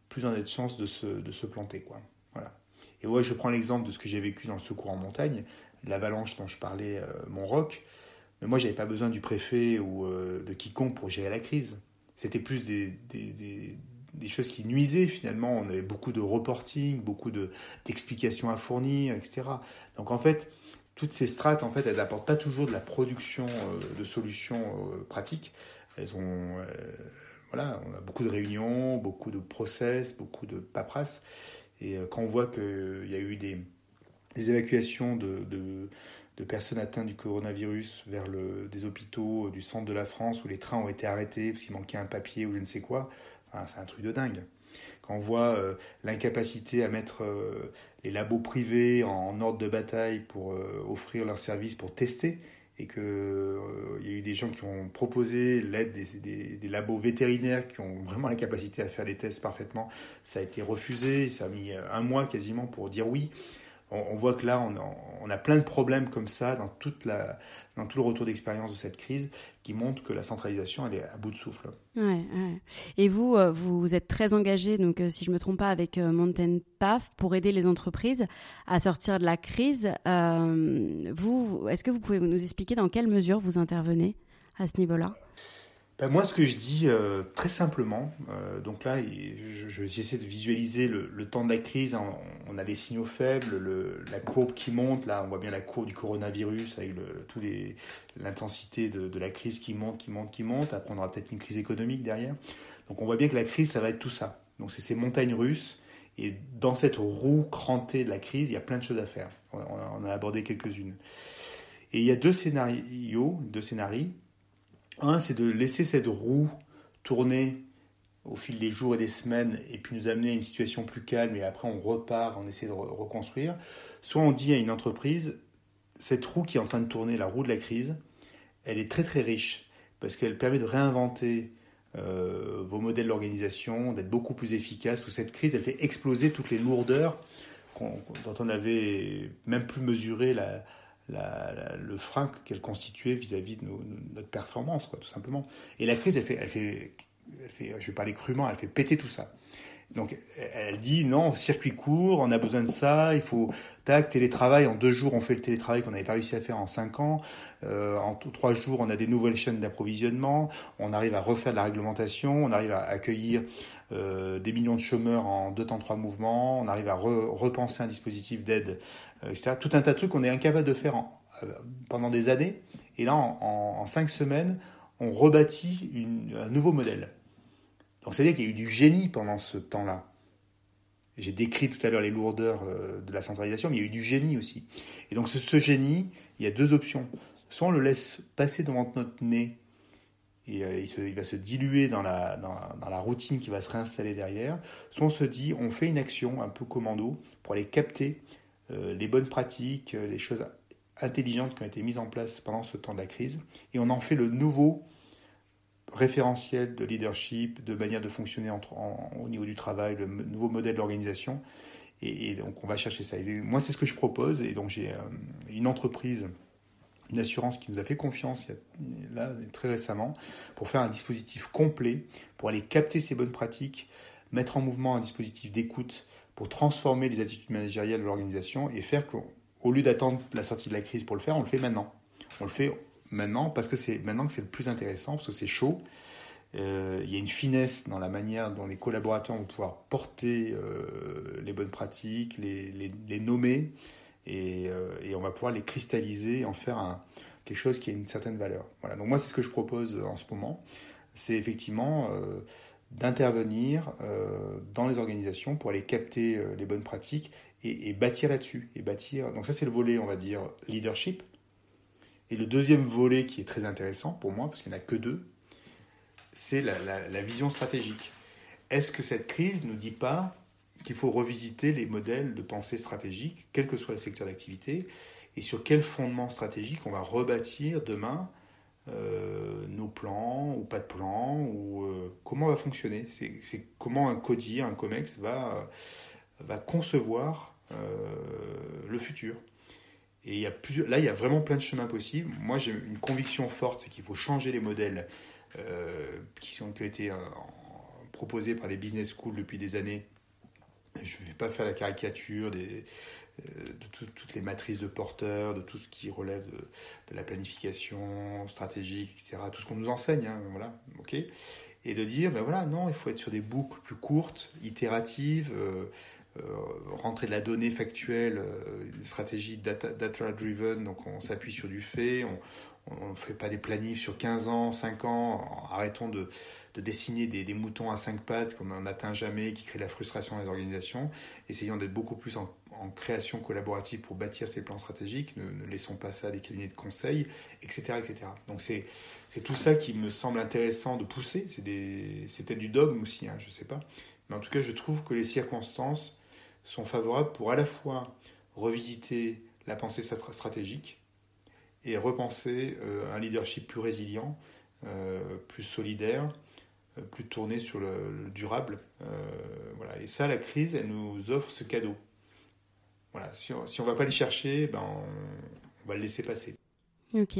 plus on a de chances de se planter, quoi. Voilà. Et ouais, je prends l'exemple de ce que j'ai vécu dans le secours en montagne, l'avalanche dont je parlais, Montroc. Mais moi, je n'avais pas besoin du préfet ou de quiconque pour gérer la crise. C'était plus des choses qui nuisaient finalement. On avait beaucoup de reporting, beaucoup d'explications à fournir, etc. Donc en fait, toutes ces strates, en fait, elles n'apportent pas toujours de la production de solutions pratiques. Elles ont... voilà, on a beaucoup de réunions, beaucoup de process, beaucoup de paperasse. Et quand on voit qu'il y a eu des évacuations de personnes atteintes du coronavirus vers des hôpitaux du centre de la France où les trains ont été arrêtés parce qu'il manquait un papier ou je ne sais quoi, enfin, c'est un truc de dingue. Quand on voit l'incapacité à mettre les labos privés en ordre de bataille pour offrir leurs services pour tester, et qu'il y a eu des gens qui ont proposé l'aide des labos vétérinaires qui ont vraiment la capacité à faire les tests parfaitement, ça a été refusé, ça a mis 1 mois quasiment pour dire oui. On voit que là, on a plein de problèmes comme ça dans tout le retour d'expérience de cette crise qui montre que la centralisation, elle est à bout de souffle. Ouais. Et vous êtes très engagé, donc si je ne me trompe pas, avec Mountain Path pour aider les entreprises à sortir de la crise. Est-ce que vous pouvez nous expliquer dans quelle mesure vous intervenez à ce niveau-là ? Ben moi, ce que je dis très simplement, donc là, j'essaie de visualiser le temps de la crise. On a les signaux faibles, la courbe qui monte. Là, on voit bien la courbe du coronavirus avec l'intensité de la crise qui monte. Après, on aura peut-être une crise économique derrière. Donc, on voit bien que la crise, ça va être tout ça. Donc, c'est ces montagnes russes. Et dans cette roue crantée de la crise, il y a plein de choses à faire. On a abordé quelques-unes. Et il y a deux scénarios. Un, c'est de laisser cette roue tourner au fil des jours et des semaines et puis nous amener à une situation plus calme et après on repart, on essaie de reconstruire. Soit on dit à une entreprise, cette roue qui est en train de tourner, la roue de la crise, elle est très très riche parce qu'elle permet de réinventer vos modèles d'organisation, d'être beaucoup plus efficace. Parce que cette crise, elle fait exploser toutes les lourdeurs dont on n'avait même plus mesuré le frein qu'elle constituait vis-à-vis de notre performance, quoi, tout simplement. Et la crise, je vais parler crûment, elle fait péter tout ça. Donc, elle dit non, circuit court, on a besoin de ça, il faut, tac, télétravail, en 2 jours, on fait le télétravail qu'on n'avait pas réussi à faire en 5 ans, en 3 jours, on a des nouvelles chaînes d'approvisionnement, on arrive à refaire de la réglementation, on arrive à accueillir des millions de chômeurs en 2 temps 3 mouvements, on arrive à repenser un dispositif d'aide, etc. Tout un tas de trucs qu'on est incapable de faire pendant des années, et là, en 5 semaines, on rebâtit un nouveau modèle. Donc, c'est-à-dire qu'il y a eu du génie pendant ce temps-là. J'ai décrit tout à l'heure les lourdeurs de la centralisation, mais il y a eu du génie aussi. Et donc, ce génie, il y a 2 options. Soit on le laisse passer devant notre nez et il va se diluer dans la routine qui va se réinstaller derrière. Soit on se dit, on fait une action un peu commando pour aller capter les bonnes pratiques, les choses intelligentes qui ont été mises en place pendant ce temps de la crise, et on en fait le nouveau référentiel de leadership, de manière de fonctionner au niveau du travail, le nouveau modèle d'organisation. Et donc, on va chercher ça. Et moi, c'est ce que je propose. Et donc, j'ai une entreprise, une assurance qui nous a fait confiance là, très récemment pour faire un dispositif complet, pour aller capter ces bonnes pratiques, mettre en mouvement un dispositif d'écoute pour transformer les attitudes managériales de l'organisation et faire qu'au lieu d'attendre la sortie de la crise pour le faire, on le fait maintenant. On le fait maintenant parce que c'est maintenant que c'est le plus intéressant, parce que c'est chaud. Il y a une finesse dans la manière dont les collaborateurs vont pouvoir porter les bonnes pratiques, les nommer, et on va pouvoir les cristalliser et en faire quelque chose qui a une certaine valeur. Voilà. Donc moi, c'est ce que je propose en ce moment. C'est effectivement d'intervenir dans les organisations pour aller capter les bonnes pratiques et bâtir là-dessus. Donc ça, c'est le volet, on va dire, leadership. Et le deuxième volet qui est très intéressant pour moi, parce qu'il n'y en a que 2, c'est la vision stratégique. Est-ce que cette crise ne nous dit pas qu'il faut revisiter les modèles de pensée stratégique, quel que soit le secteur d'activité, et sur quel fondement stratégique on va rebâtir demain nos plans, ou pas de plan, ou comment on va fonctionner. C'est comment un CODIR, un COMEX va concevoir le futur. Et il y a vraiment plein de chemins possibles. Moi, j'ai une conviction forte, c'est qu'il faut changer les modèles qui ont été proposés par les business schools depuis des années. Je ne vais pas faire la caricature de toutes les matrices de Porter, de tout ce qui relève de la planification stratégique, etc. Tout ce qu'on nous enseigne, hein, voilà, ok. Et de dire, ben voilà, non, il faut être sur des boucles plus courtes, itératives, rentrer de la donnée factuelle, une stratégie data-driven, donc on s'appuie sur du fait, on ne fait pas des planifs sur 15 ans, 5 ans, arrêtons de dessiner des moutons à 5 pattes qu'on n'atteint jamais, qui créent de la frustration dans les organisations, essayons d'être beaucoup plus en création collaborative pour bâtir ces plans stratégiques, ne laissons pas ça à des cabinets de conseil, etc. etc. Donc c'est tout ça qui me semble intéressant de pousser, c'est peut-être du dogme aussi, hein, je ne sais pas, mais en tout cas je trouve que les circonstances sont favorables pour à la fois revisiter la pensée stratégique et repenser un leadership plus résilient, plus solidaire, plus tourné sur le durable. Voilà. Et ça, la crise, elle nous offre ce cadeau. Voilà. Si on ne va pas les chercher, on va le laisser passer. Ok.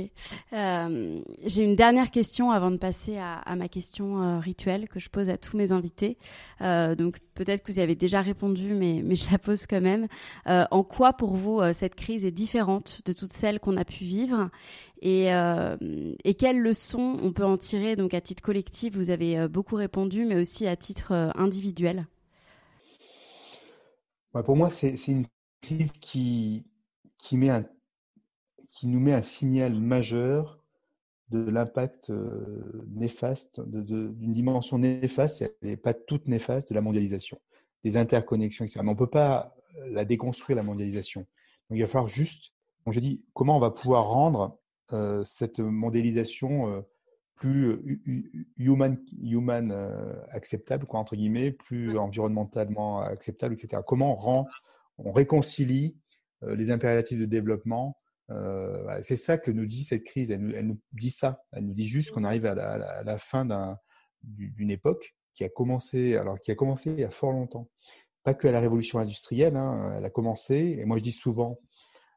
J'ai une dernière question avant de passer à ma question rituelle que je pose à tous mes invités. Donc peut-être que vous y avez déjà répondu, mais je la pose quand même. En quoi pour vous cette crise est différente de toutes celles qu'on a pu vivre, et quelles leçons on peut en tirer, donc à titre collectif, vous avez beaucoup répondu, mais aussi à titre individuel? Pour moi, c'est une crise qui nous met un signal majeur de l'impact néfaste, d'une dimension néfaste, elle n'est pas toute néfaste, de la mondialisation, des interconnexions, etc. Mais on ne peut pas la déconstruire, la mondialisation. Donc il va falloir juste, donc j'ai dit, comment on va pouvoir rendre cette mondialisation plus human acceptable, quoi, entre guillemets, plus environnementalement acceptable, etc. Comment on réconcilie les impératifs de développement. Voilà, c'est ça que nous dit cette crise. Elle nous dit ça. Elle nous dit juste qu'on arrive à la fin d'une époque qui a commencé il y a fort longtemps. Pas que à la révolution industrielle, hein, elle a commencé, et moi je dis souvent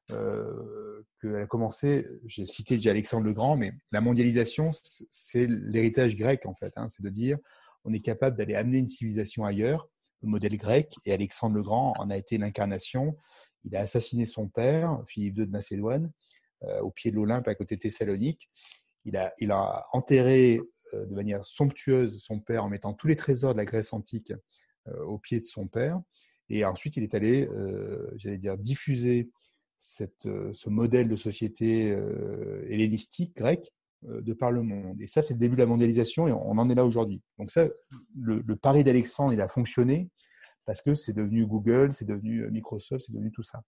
qu'elle a commencé, j'ai cité déjà Alexandre le Grand, mais la mondialisation, c'est l'héritage grec en fait, hein, c'est de dire on est capable d'aller amener une civilisation ailleurs, le modèle grec, et Alexandre le Grand en a été l'incarnation. Il a assassiné son père, Philippe II de Macédoine, au pied de l'Olympe à côté de Thessalonique. Il a enterré de manière somptueuse son père en mettant tous les trésors de la Grèce antique au pied de son père. Et ensuite, il est allé, j'allais dire, diffuser ce modèle de société hellénistique, grecque, de par le monde. Et ça, c'est le début de la mondialisation et on en est là aujourd'hui. Donc ça, le pari d'Alexandre, il a fonctionné parce que c'est devenu Google, c'est devenu Microsoft, c'est devenu tout ça.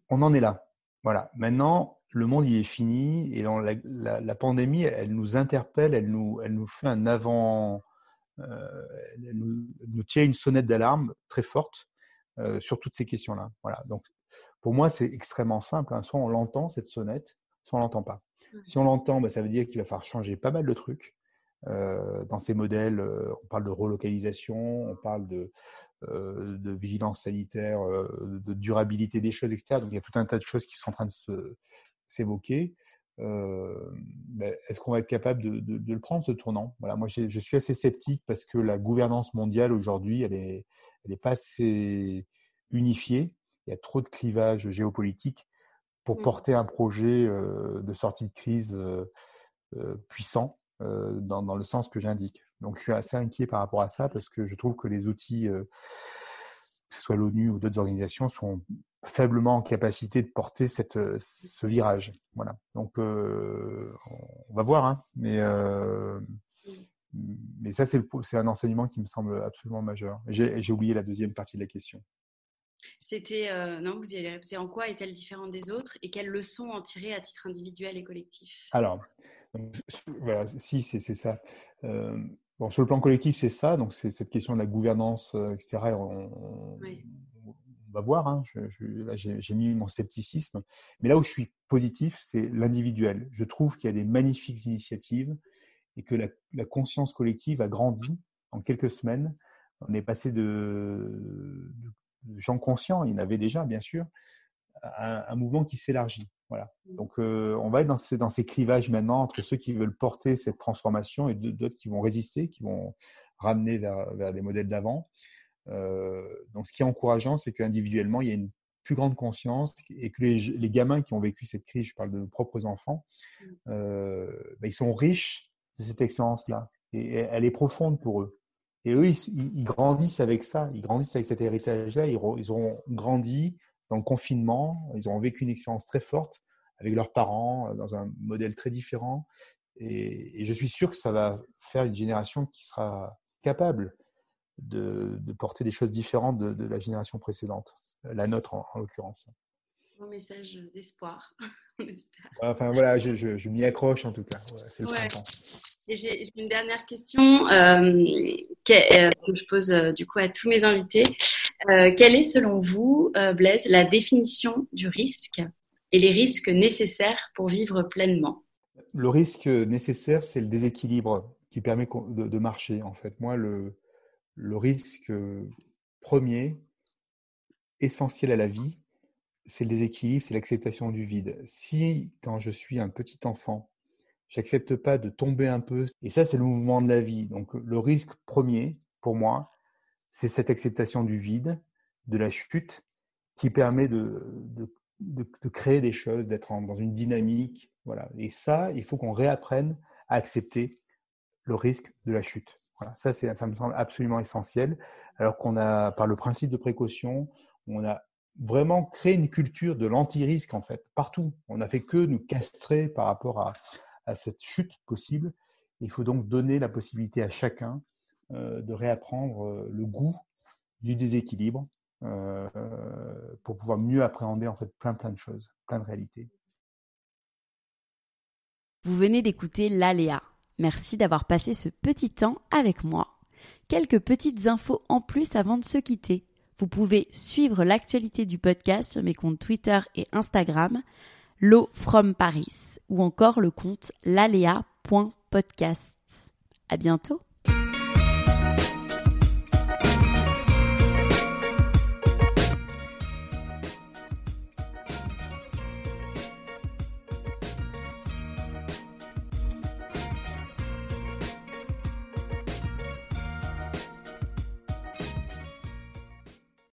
On en est là. Voilà. Maintenant, le monde, il est fini et la pandémie, elle nous interpelle, elle nous fait un avant, elle nous tient une sonnette d'alarme très forte sur toutes ces questions-là. Voilà. Donc, pour moi, c'est extrêmement simple, hein. Soit on l'entend, cette sonnette, soit on l'entend pas. Si on l'entend, ça veut dire qu'il va falloir changer pas mal de trucs. Dans ces modèles, on parle de relocalisation, on parle de vigilance sanitaire, de durabilité des choses, etc. Donc, il y a tout un tas de choses qui sont en train de s'évoquer. Est-ce qu'on va être capable de le prendre, ce tournant? Voilà, moi, je suis assez sceptique parce que la gouvernance mondiale aujourd'hui, elle est pas assez unifiée. Il y a trop de clivages géopolitiques pour porter un projet de sortie de crise puissant dans le sens que j'indique. Donc, je suis assez inquiet par rapport à ça parce que je trouve que les outils, que ce soit l'ONU ou d'autres organisations, sont faiblement en capacité de porter ce virage. Voilà. Donc, on va voir, hein, mais ça, c'est un enseignement qui me semble absolument majeur. J'ai oublié la deuxième partie de la question. C'était, non, vous y avez répondu. En quoi est-elle différente des autres et quelles leçons en tirer à titre individuel et collectif? Alors, donc, voilà, si, c'est ça. Bon, sur le plan collectif, c'est ça. Donc, c'est cette question de la gouvernance, etc. Oui. On va voir. Hein. Là, j'ai mis mon scepticisme. Mais là où je suis positif, c'est l'individuel. Je trouve qu'il y a des magnifiques initiatives et que la conscience collective a grandi en quelques semaines. On est passé de gens conscients, il y en avait déjà, bien sûr, un mouvement qui s'élargit. Voilà. Donc, on va être dans ces clivages maintenant entre ceux qui veulent porter cette transformation et d'autres qui vont résister, qui vont ramener vers des modèles d'avant. Donc, ce qui est encourageant, c'est qu'individuellement, il y a une plus grande conscience et que les gamins qui ont vécu cette crise, je parle de nos propres enfants, ils sont riches de cette expérience-là. Et elle est profonde pour eux. Et eux, ils grandissent avec ça, ils grandissent avec cet héritage-là. Ils auront grandi dans le confinement, ils auront vécu une expérience très forte avec leurs parents, dans un modèle très différent. Et je suis sûr que ça va faire une génération qui sera capable de porter des choses différentes de la génération précédente, la nôtre en l'occurrence. Un message d'espoir, on espère. Enfin voilà, je m'y accroche en tout cas. Ouais, c'est le Ouais. printemps. Et j'ai une dernière question que je pose du coup à tous mes invités. Quelle est selon vous, Blaise, la définition du risque et les risques nécessaires pour vivre pleinement? Le risque nécessaire, c'est le déséquilibre qui permet de marcher. En fait, moi, le risque premier, essentiel à la vie, c'est le déséquilibre, c'est l'acceptation du vide. Si, quand je suis un petit enfant, j'accepte pas de tomber un peu, et ça, c'est le mouvement de la vie. Donc, le risque premier, pour moi, c'est cette acceptation du vide, de la chute, qui permet de créer des choses, d'être dans une dynamique. Voilà. Et ça, il faut qu'on réapprenne à accepter le risque de la chute. Voilà. Ça me semble absolument essentiel. Alors qu'on a, par le principe de précaution, on a vraiment créé une culture de l'anti-risque, en fait, partout. On n'a fait que nous castrer par rapport à cette chute possible. Il faut donc donner la possibilité à chacun de réapprendre le goût du déséquilibre euh, pour pouvoir mieux appréhender en fait plein de choses, plein de réalités. Vous venez d'écouter l'Aléa. Merci d'avoir passé ce petit temps avec moi. Quelques petites infos en plus avant de se quitter. Vous pouvez suivre l'actualité du podcast sur mes comptes Twitter et Instagram, Lo from Paris, ou encore le compte lalea.podcast. À bientôt.